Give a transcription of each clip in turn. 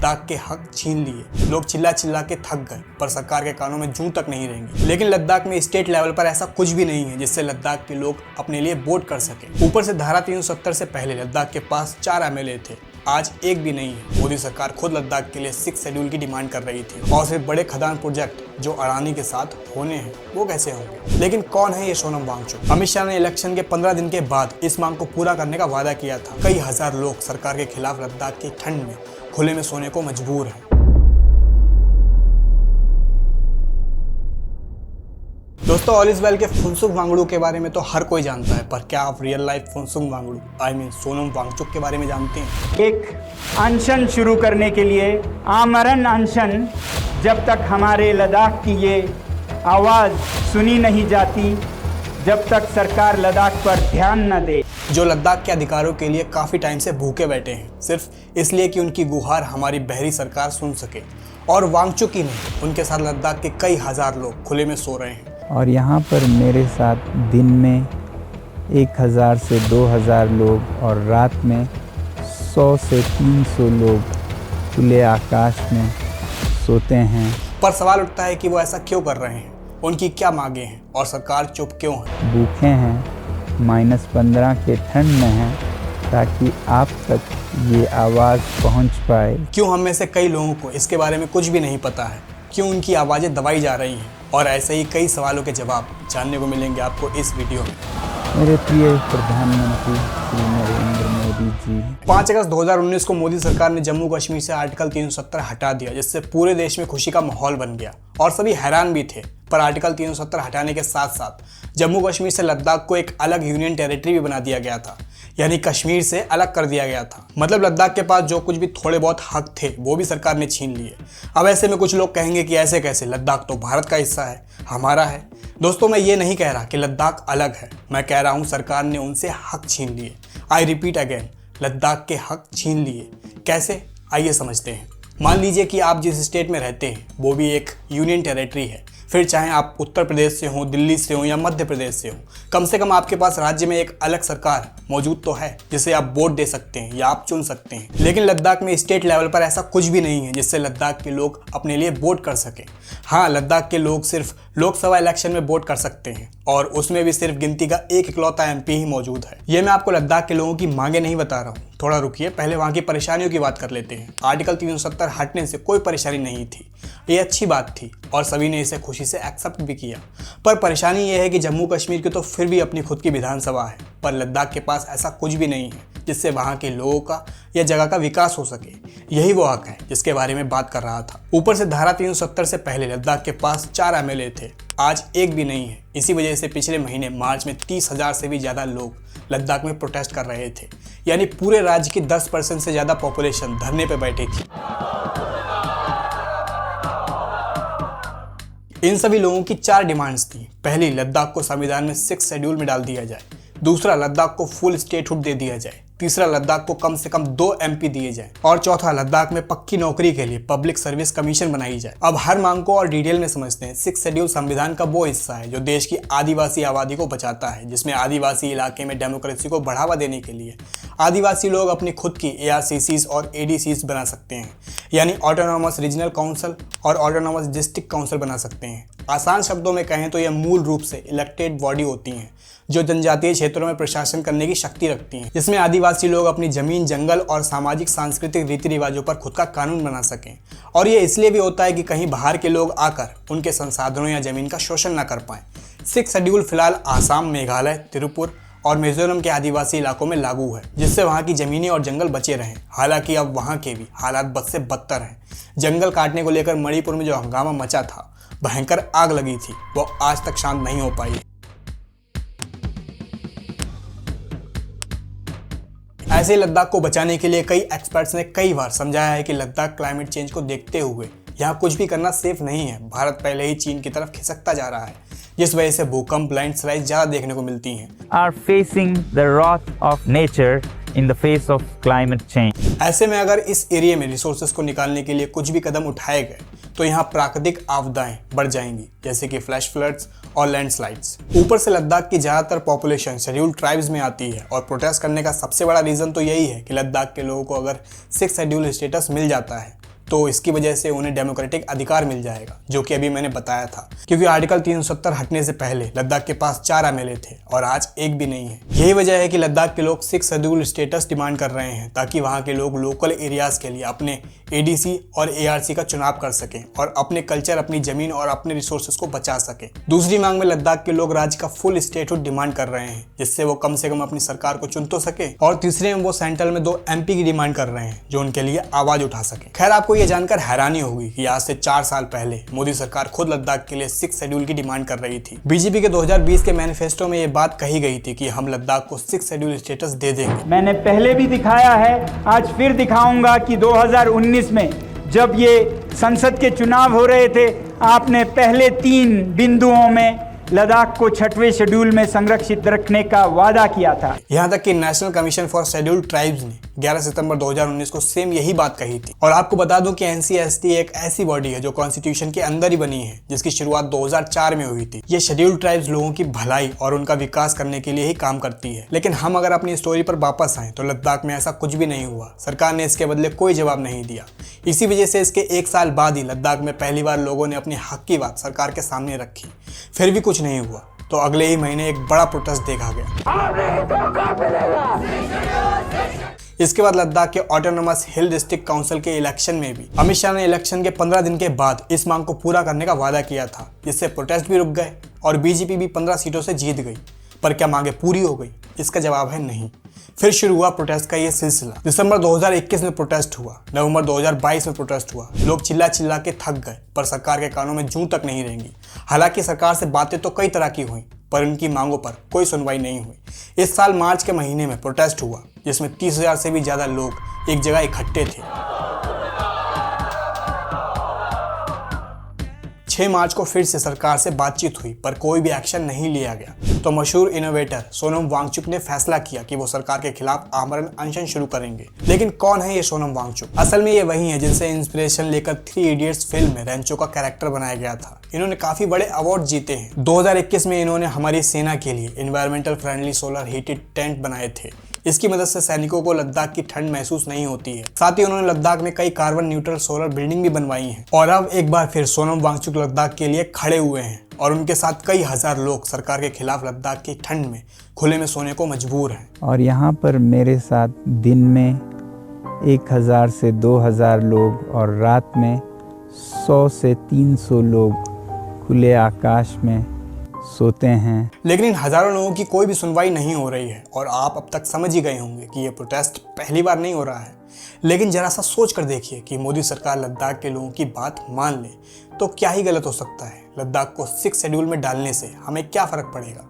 लद्दाख के हक छीन लिए। लोग चिल्ला चिल्ला के थक गए, पर सरकार के कानों में जूं तक नहीं रहेंगे। लेकिन लद्दाख में स्टेट लेवल पर ऐसा कुछ भी नहीं है जिससे लद्दाख के लोग अपने लिए वोट कर सके। ऊपर से धारा 370 से पहले लद्दाख के पास 4 MLA थे, आज एक भी नहीं है। मोदी सरकार खुद लद्दाख के लिए 6 शेड्यूल की डिमांड कर रही थी, और सिर्फ बड़े खदान प्रोजेक्ट जो अडानी के साथ होने हैं वो कैसे होंगे। लेकिन कौन है ये सोनम वांगचुक? अमित शाह ने इलेक्शन के 15 दिन के बाद इस मांग को पूरा करने का वादा किया था। कई हजार लोग सरकार के खिलाफ लद्दाख की ठंड में खुले में सोने को मजबूर हैं। दोस्तों, ऑल इज वेल के फुनसुक वांगडू के बारे में तो हर कोई जानता है, पर क्या आप रियल लाइफ फुनसुक वांगडू सोनम वांगचुक के बारे में जानते हैं? एक अनशन शुरू करने के लिए, आमरण अनशन, जब तक हमारे लद्दाख की ये आवाज़ सुनी नहीं जाती, जब तक सरकार लद्दाख पर ध्यान न दे। जो लद्दाख के अधिकारों के लिए काफ़ी टाइम से भूखे बैठे हैं, सिर्फ इसलिए कि उनकी गुहार हमारी बहरी सरकार सुन सके। और वांगचुक ही नहीं, उनके साथ लद्दाख के कई हजार लोग खुले में सो रहे हैं। और यहाँ पर मेरे साथ दिन में 1000 से 2000 लोग और रात में 100 से 300 लोग खुले आकाश में सोते हैं। पर सवाल उठता है कि वो ऐसा क्यों कर रहे हैं, उनकी क्या मांगे हैं और सरकार चुप क्यों है? भूखे हैं, -15 के ठंड में हैं, ताकि आप तक ये आवाज़ पहुँच पाए। क्यों हम में से कई लोगों को इसके बारे में कुछ भी नहीं पता है? क्यों उनकी आवाज़ें दबाई जा रही हैं? और ऐसे ही कई सवालों के जवाब जानने को मिलेंगे आपको इस वीडियो में। मेरे प्रिय प्रधानमंत्री श्री नरेंद्र मोदी जी, 5 अगस्त 2019 को मोदी सरकार ने जम्मू कश्मीर से आर्टिकल 370 हटा दिया, जिससे पूरे देश में खुशी का माहौल बन गया और सभी हैरान भी थे। पर आर्टिकल 370 हटाने के साथ साथ जम्मू कश्मीर से लद्दाख को एक अलग यूनियन टेरिटरी भी बना दिया गया था, यानी कश्मीर से अलग कर दिया गया था। मतलब लद्दाख के पास जो कुछ भी थोड़े बहुत हक थे वो भी सरकार ने छीन लिए। अब ऐसे में कुछ लोग कहेंगे कि ऐसे कैसे, लद्दाख तो भारत का हिस्सा है, हमारा है। दोस्तों, मैं ये नहीं कह रहा कि लद्दाख अलग है, मैं कह रहा हूँ सरकार ने उनसे हक छीन लिए। आई रिपीट अगेन, लद्दाख के हक छीन लिए। कैसे, आइए समझते हैं। मान लीजिए कि आप जिस स्टेट में रहते हैं वो भी एक यूनियन टेरिटरी है, फिर चाहे आप उत्तर प्रदेश से हो, दिल्ली से हो या मध्य प्रदेश से हो, कम से कम आपके पास राज्य में एक अलग सरकार मौजूद तो है जिसे आप वोट दे सकते हैं या आप चुन सकते हैं। लेकिन लद्दाख में स्टेट लेवल पर ऐसा कुछ भी नहीं है जिससे लद्दाख के लोग अपने लिए वोट कर सकें। हाँ, लद्दाख के लोग सिर्फ लोकसभा इलेक्शन में वोट कर सकते हैं, और उसमें भी सिर्फ गिनती का एक इकलौता MP ही मौजूद है। ये मैं आपको लद्दाख के लोगों की मांगे नहीं बता रहा हूँ, थोड़ा रुकिए, पहले वहाँ की परेशानियों की बात कर लेते हैं। आर्टिकल 370 हटने से कोई परेशानी नहीं थी, ये अच्छी बात थी और सभी ने इसे खुशी से एक्सेप्ट भी किया। पर परेशानी ये है कि जम्मू कश्मीर की तो फिर भी अपनी खुद की विधानसभा है, पर लद्दाख के पास ऐसा कुछ भी नहीं है जिससे वहाँ के लोगों का या जगह का विकास हो सके। यही वो हक है जिसके बारे में बात कर रहा था। ऊपर से धारा 370 से पहले लद्दाख के पास 4 MLA थे, आज एक भी नहीं है। इसी वजह से पिछले महीने मार्च में 30,000 से भी ज़्यादा लोग लद्दाख में प्रोटेस्ट कर रहे थे, यानी पूरे राज्य की 10% से ज़्यादा पॉपुलेशन धरने पर बैठी थी। इन सभी लोगों की 4 डिमांड्स थी। पहली, लद्दाख को संविधान में 6 शेड्यूल में डाल दिया जाए। दूसरा, लद्दाख को फुल स्टेटहुड दे दिया जाए। तीसरा, लद्दाख को कम से कम 2 MP दिए जाए। और चौथा, लद्दाख में पक्की नौकरी के लिए पब्लिक सर्विस कमीशन बनाई जाए। अब हर मांग को और डिटेल में समझते हैं। 6 शेड्यूल संविधान का वो हिस्सा है जो देश की आदिवासी आबादी को बचाता है, जिसमें आदिवासी इलाके में डेमोक्रेसी को बढ़ावा देने के लिए आदिवासी लोग अपनी खुद की ARCCs और ADCs बना सकते हैं, यानी ऑटोनॉमस रीजनल काउंसिल और ऑटोनॉमस डिस्ट्रिक्ट काउंसिल बना सकते हैं। आसान शब्दों में कहें तो यह मूल रूप से इलेक्टेड बॉडी होती हैं जो जनजातीय क्षेत्रों में प्रशासन करने की शक्ति रखती हैं, जिसमें आदिवासी लोग अपनी जमीन, जंगल और सामाजिक सांस्कृतिक रीति रिवाजों पर खुद का कानून बना सकें। और ये इसलिए भी होता है कि कहीं बाहर के लोग आकर उनके संसाधनों या जमीन का शोषण न कर पाएं। 6 शेड्यूल फिलहाल आसाम, मेघालय, त्रिपुर और मिजोरम के आदिवासी इलाकों में लागू है, जिससे वहाँ की जमीनें और जंगल बचे रहें। हालांकि अब वहाँ के भी हालात बद से बदतर हैं। जंगल काटने को लेकर मणिपुर में जो हंगामा मचा था, भयंकर आग लगी थी, वो आज तक शांत नहीं हो पाई। ऐसे लद्दाख को बचाने के लिए कई एक्सपर्ट्स ने कई बार समझाया है कि लद्दाख क्लाइमेट चेंज को देखते हुए यहाँ कुछ भी करना सेफ नहीं है। भारत पहले ही चीन की तरफ खिसकता जा रहा है, जिस वजह से भूकंप, लैंडस्लाइड ज्यादा देखने को मिलती हैं। Are facing the wrath of nature in the face of climate change. ऐसे में अगर इस एरिया में रिसोर्सेज को निकालने के लिए कुछ भी कदम उठाए गए तो यहाँ प्राकृतिक आपदाएं बढ़ जाएंगी, जैसे कि फ्लैश फ्लड्स और लैंडस्लाइड्स। ऊपर से लद्दाख की ज़्यादातर पॉपुलेशन शेड्यूल्ड ट्राइब्स में आती है, और प्रोटेस्ट करने का सबसे बड़ा रीज़न तो यही है कि लद्दाख के लोगों को अगर 6 शेड्यूल स्टेटस मिल जाता है तो इसकी वजह से उन्हें डेमोक्रेटिक अधिकार मिल जाएगा, जो कि अभी मैंने बताया था। क्योंकि आर्टिकल 370 हटने से पहले लद्दाख के पास 4 एमएलए थे और आज एक भी नहीं है। यही वजह है कि लद्दाख के लोग 6 शेड्यूल स्टेटस डिमांड कर रहे हैं, ताकि वहां के लोग लोकल एरियाज के लिए अपने एडीसी और एआरसी का चुनाव कर सकें और अपने कल्चर, अपनी जमीन और अपने रिसोर्सेज को बचा सकें। दूसरी मांग में लद्दाख के लोग राज्य का फुल स्टेटहुड डिमांड कर रहे हैं, जिससे वो कम से कम अपनी सरकार को चुन तो सके, और तीसरे में वो सेंट्रल में 2 एमपी की डिमांड कर रहे हैं जो उनके लिए आवाज उठा सके। खैर, आपको ये जानकर हैरानी होगी कि आज से 4 साल पहले मोदी सरकार खुद लद्दाख के लिए 6 शेड्यूल की डिमांड कर रही थी। बीजेपी के 2020 के मैनिफेस्टो में ये बात कही गई थी कि हम लद्दाख को 6 शेड्यूल स्टेटस दे देंगे। मैंने पहले भी दिखाया है, आज फिर दिखाऊंगा कि 2019 में जब ये संसद के चुनाव हो रहे थे, आपने पहले 3 बिंदुओं में लद्दाख को 6वें शेड्यूल में संरक्षित रखने का वादा किया था। यहाँ तक कि national commission for scheduled tribes ने 11 सितंबर 2019 को सेम यही बात कही थी। और आपको बता दूं कि एनसीएसटी एक ऐसी बॉडी है जो कॉन्स्टिट्यूशन के अंदर ही बनी है, जिसकी शुरुआत 2004 में हुई थी। ये शेड्यूल्ड ट्राइब्स लोगों की भलाई और उनका विकास करने के लिए ही काम करती है। लेकिन हम अगर अपनी स्टोरी पर वापस आए तो लद्दाख में ऐसा कुछ भी नहीं हुआ। सरकार ने इसके बदले कोई जवाब नहीं दिया। इसी वजह से इसके 1 साल बाद ही लद्दाख में पहली बार लोगों ने अपने हक की बात सरकार के सामने रखी। फिर भी कुछ नहीं हुआ, तो अगले ही महीने एक बड़ा प्रोटेस्ट देखा गया। इसके बाद लद्दाख के ऑटोनोमस हिल डिस्ट्रिक्ट काउंसिल के इलेक्शन में भी अमित शाह ने इलेक्शन के 15 दिन के बाद इस मांग को पूरा करने का वादा किया था, जिससे प्रोटेस्ट भी रुक गए और बीजेपी भी 15 सीटों से जीत गई। पर क्या मांगे पूरी हो गई? इसका जवाब है नहीं। फिर शुरू हुआ प्रोटेस्ट का ये सिलसिला। दिसंबर 2021 में प्रोटेस्ट हुआ, नवंबर 2022 में प्रोटेस्ट हुआ। लोग चिल्ला चिल्ला के थक गए, पर सरकार के कानों में जूं तक नहीं रहेंगी। हालांकि सरकार से बातें तो कई तरह की हुई, पर उनकी मांगों पर कोई सुनवाई नहीं हुई। इस साल मार्च के महीने में प्रोटेस्ट हुआ, जिसमें 30,000 से भी ज्यादा लोग एक जगह इकट्ठे थे। 6 मार्च को फिर से सरकार से बातचीत हुई, पर कोई भी एक्शन नहीं लिया गया। तो मशहूर इनोवेटर सोनम वांगचुक ने फैसला किया कि वो सरकार के खिलाफ आमरण अनशन शुरू करेंगे। लेकिन कौन है ये सोनम वांगचुक? असल में ये वही है जिनसे इंस्पिरेशन लेकर 3 इडियट्स फिल्म में रेंचो का कैरेक्टर बनाया गया था। इन्होंने काफी बड़े अवार्ड जीते हैं। 2021 में इन्होंने हमारी सेना के लिए environmental friendly solar heated tent बनाए थे। इसकी मदद से सैनिकों को लद्दाख की ठंड महसूस नहीं होती है। साथ ही उन्होंने लद्दाख में कई कार्बन न्यूट्रल सोलर बिल्डिंग भी बनवाई हैं। और अब एक बार फिर सोनम वांगचुक लद्दाख के लिए खड़े हुए हैं और उनके साथ कई हजार लोग सरकार के खिलाफ लद्दाख की ठंड में खुले में सोने को मजबूर हैं। और यहाँ पर मेरे साथ दिन में 1000 से 2000 लोग और रात में 100 से 300 लोग खुले आकाश में सोते हैं। लेकिन इन हजारों लोगों की कोई भी सुनवाई नहीं हो रही है। और आप अब तक समझ ही गए होंगे कि ये प्रोटेस्ट पहली बार नहीं हो रहा है। लेकिन जरा सा सोच कर देखिए कि मोदी सरकार लद्दाख के लोगों की बात मान ले तो क्या ही गलत हो सकता है। लद्दाख को 6 शेड्यूल में डालने से हमें क्या फ़र्क पड़ेगा?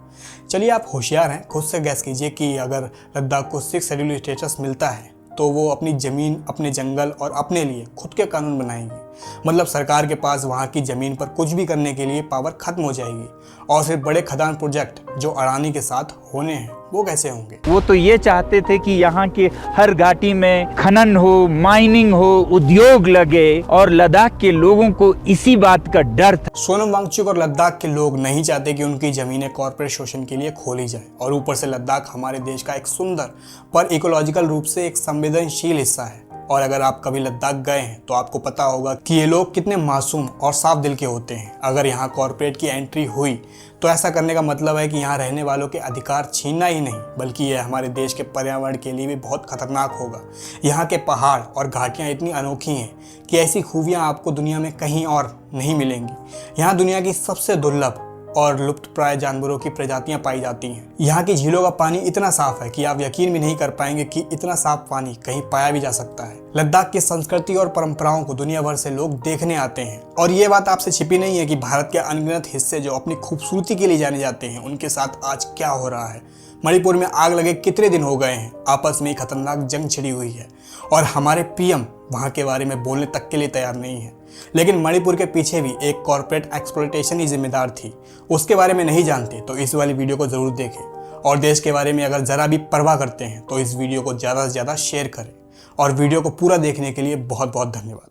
चलिए, आप होशियार हैं, खुद से गैस कीजिए कि अगर लद्दाख को 6 शेड्यूल स्टेटस मिलता है तो वो अपनी ज़मीन, अपने जंगल और अपने लिए खुद के कानून बनाएंगे। मतलब सरकार के पास वहाँ की ज़मीन पर कुछ भी करने के लिए पावर खत्म हो जाएगी। और फिर बड़े खदान प्रोजेक्ट जो अडानी के साथ होने हैं वो कैसे होंगे? वो तो ये चाहते थे कि यहाँ के हर घाटी में खनन हो, माइनिंग हो, उद्योग लगे, और लद्दाख के लोगों को इसी बात का डर था। सोनम वांगचुक और लद्दाख के लोग नहीं चाहते कि उनकी जमीनें कॉर्पोरेट शोषण के लिए खोली जाए। और ऊपर से लद्दाख हमारे देश का एक सुंदर पर इकोलॉजिकल रूप से एक संवेदनशील हिस्सा है। और अगर आप कभी लद्दाख गए हैं तो आपको पता होगा कि ये लोग कितने मासूम और साफ दिल के होते हैं। अगर यहाँ कॉर्पोरेट की एंट्री हुई तो ऐसा करने का मतलब है कि यहाँ रहने वालों के अधिकार छीनना ही नहीं, बल्कि यह हमारे देश के पर्यावरण के लिए भी बहुत खतरनाक होगा। यहाँ के पहाड़ और घाटियाँ इतनी अनोखी हैं कि ऐसी खूबियाँ आपको दुनिया में कहीं और नहीं मिलेंगी। यहाँ दुनिया की सबसे दुर्लभ और लुप्तप्राय जानवरों की प्रजातियां पाई जाती हैं। यहाँ की झीलों का पानी इतना साफ है कि आप यकीन भी नहीं कर पाएंगे कि इतना साफ पानी कहीं पाया भी जा सकता है। लद्दाख की संस्कृति और परंपराओं को दुनिया भर से लोग देखने आते हैं। और ये बात आपसे छिपी नहीं है कि भारत के अनगिनत हिस्से जो अपनी खूबसूरती के लिए जाने जाते हैं, उनके साथ आज क्या हो रहा है। मणिपुर में आग लगे कितने दिन हो गए हैं, आपस में खतरनाक जंग छिड़ी हुई है और हमारे पीएम वहाँ के बारे में बोलने तक के लिए तैयार नहीं है। लेकिन मणिपुर के पीछे भी एक कॉर्पोरेट एक्सप्लॉयटेशन ही जिम्मेदार थी। उसके बारे में नहीं जानते तो इस वाली वीडियो को ज़रूर देखें। और देश के बारे में अगर ज़रा भी परवाह करते हैं तो इस वीडियो को ज़्यादा से ज़्यादा शेयर करें। और वीडियो को पूरा देखने के लिए बहुत बहुत धन्यवाद।